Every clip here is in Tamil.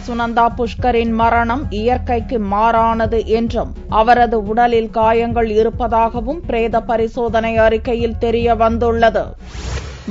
சுனந்தா புஷ்கரின் மரணம் இயற்கைக்கு மாறானது என்றும் அவரது உடலில் காயங்கள் இருப்பதாகவும் பிரேத பரிசோதனை அறிக்கையில் தெரிய வந்துள்ளது.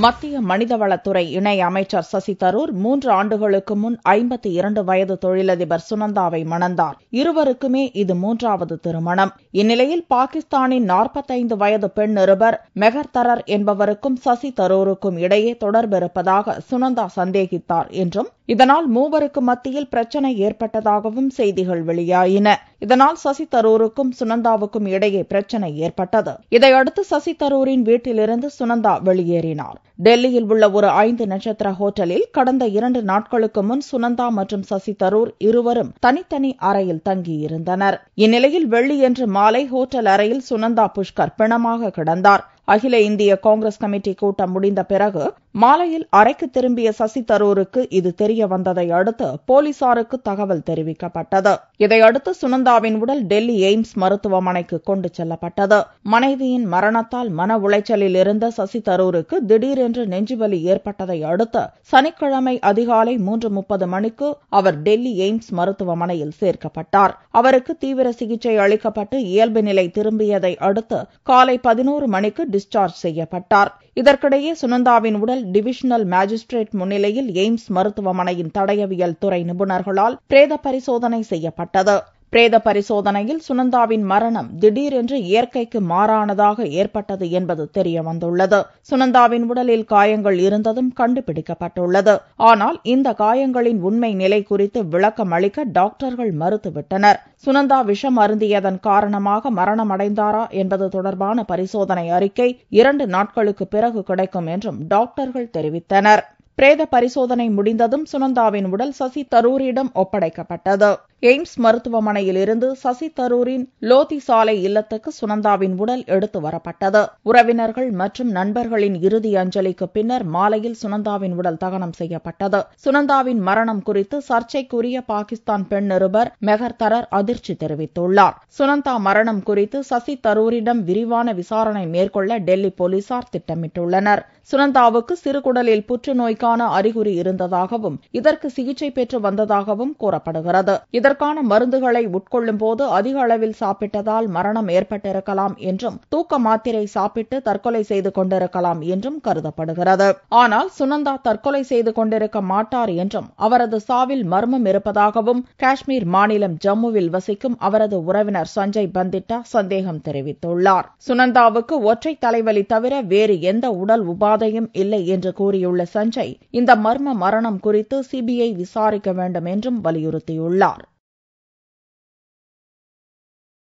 மத்திய மனிதவளத்துறை இணை அமைச்சர் சசி தரூர் 3 ஆண்டுகளுக்கு முன் 52 வயது தொழிலதிபர் சுனந்தாவை மணந்தார். இருவருக்குமே இது 3வது திருமணம். இந்நிலையில் பாகிஸ்தானின் 45 வயது பெண் நிருபர் மெஹர் தரர் என்பவருக்கும் சசி தரூருக்கும் இடையே தொடர்பிருப்பதாக சுனந்தா சந்தேகித்தார் என்றும் இதனால் மூவருக்கு மத்தியில் பிரச்சினை ஏற்பட்டதாகவும் செய்திகள் வெளியாயின. இதனால் சசி தரூருக்கும் சுனந்தாவுக்கும் இடையே பிரச்சினை ஏற்பட்டது. இதையடுத்து சசி தரூரின் வீட்டிலிருந்து சுனந்தா வெளியேறினார். டெல்லியில் உள்ள ஒரு 5 நட்சத்திர ஹோட்டலில் கடந்த 2 நாட்களுக்கு முன் சுனந்தா மற்றும் சசி தரூர் இருவரும் தனித்தனி அறையில் தங்கியிருந்தனர். இந்நிலையில் வெள்ளியன்று மாலை ஹோட்டல் அறையில் சுனந்தா புஷ்கர் பிணமாக கிடந்தார். அகில இந்திய காங்கிரஸ் கமிட்டி கூட்டம் முடிந்த பிறகு மாலையில் அறைக்கு திரும்பிய சசி தரூருக்கு இது தெரிய வந்ததை அடுத்து போலீசாருக்கு தகவல் தெரிவிக்கப்பட்டது. இதையடுத்து சுனந்தாவின் உடல் டெல்லி எய்ம்ஸ் மருத்துவமனைக்கு கொண்டு செல்லப்பட்டது. மனைவியின் மரணத்தால் மன உளைச்சலில் இருந்த சசி தரூருக்கு திடீரென்று நெஞ்சுவலி ஏற்பட்டதை அடுத்து சனிக்கிழமை அதிகாலை 3:30 மணிக்கு அவர் டெல்லி எய்ம்ஸ் மருத்துவமனையில் சேர்க்கப்பட்டார். அவருக்கு தீவிர சிகிச்சை அளிக்கப்பட்டு இயல்பு நிலை திரும்பியதை அடுத்து காலை 11 மணிக்கு டிஸ்சார்ஜ் செய்யப்பட்டார். இதற்கிடையே சுனந்தாவின் உடல் டிவிஷனல் மேஜிஸ்ட்ரேட் முன்னிலையில் எய்ம்ஸ் மருத்துவமனையின் தடயவியல் துறை நிபுணர்களால் பிரேத பரிசோதனை செய்யப்பட்டது. பிரேத பரிசோதனையில் சுனந்தாவின் மரணம் திடீரென்று இயற்கைக்கு மாறானதாக ஏற்பட்டது என்பது தெரிய வந்துள்ளது. சுனந்தாவின் உடலில் காயங்கள் இருந்ததும் கண்டுபிடிக்கப்பட்டுள்ளது. ஆனால் இந்த காயங்களின் உண்மை நிலை குறித்து விளக்கம் அளிக்க டாக்டர்கள் மறுத்துவிட்டனர். சுனந்தா விஷம் அருந்தியதன் காரணமாக மரணமடைந்தாரா என்பது தொடர்பான பரிசோதனை அறிக்கை 2 நாட்களுக்கு பிறகு கிடைக்கும் என்றும் டாக்டர்கள் தெரிவித்தனர். பிரேத பரிசோதனை முடிந்ததும் சுனந்தாவின் உடல் சசி தரூரிடம் ஒப்படைக்கப்பட்டது. எய்ம்ஸ் மருத்துவமனையில் இருந்து சசி தரூரின் லோதி சாலை இல்லத்துக்கு சுனந்தாவின் உடல் எடுத்து வரப்பட்டது. உறவினர்கள் மற்றும் நண்பர்களின் இறுதி அஞ்சலிக்கு பின்னர் மாலையில் சுனந்தாவின் உடல் தகனம் செய்யப்பட்டது. சுனந்தாவின் மரணம் குறித்து சர்ச்சைக்குரிய பாகிஸ்தான் பெண் நிருபர் மெஹர் தரர் அதிர்ச்சி தெரிவித்துள்ளார். சுனந்தா மரணம் குறித்து சசி தரூரிடம் விரிவான விசாரணை மேற்கொள்ள டெல்லி போலீசார் திட்டமிட்டுள்ளனர். சுனந்தாவுக்கு சிறுகுடலில் புற்றுநோய்க்கான அறிகுறி இருந்ததாகவும் இதற்கு சிகிச்சை பெற்று வந்ததாகவும் கூறப்படுகிறது. இதற்கான மருந்துகளை உட்கொள்ளும் போது அதிக அளவில் சாப்பிட்டதால் மரணம் ஏற்பட்டிருக்கலாம் என்றும் தூக்க மாத்திரை சாப்பிட்டு தற்கொலை செய்து கொண்டிருக்கலாம் என்றும் கருதப்படுகிறது. ஆனால் சுனந்தா தற்கொலை செய்து கொண்டிருக்க மாட்டார் என்றும் அவரது சாவில் மர்மம் இருப்பதாகவும் காஷ்மீர் மாநிலம் ஜம்முவில் வசிக்கும் அவரது உறவினர் சஞ்சய் பந்திட்டா சந்தேகம் தெரிவித்துள்ளார். சுனந்தாவுக்கு ஒற்றை தலைவலி தவிர வேறு எந்த உடல் உபாதையும் இல்லை என்று கூறியுள்ள சஞ்சய் இந்த மர்ம மரணம் குறித்து சிபிஐ விசாரிக்க வேண்டும் என்றும் வலியுறுத்தியுள்ளார்.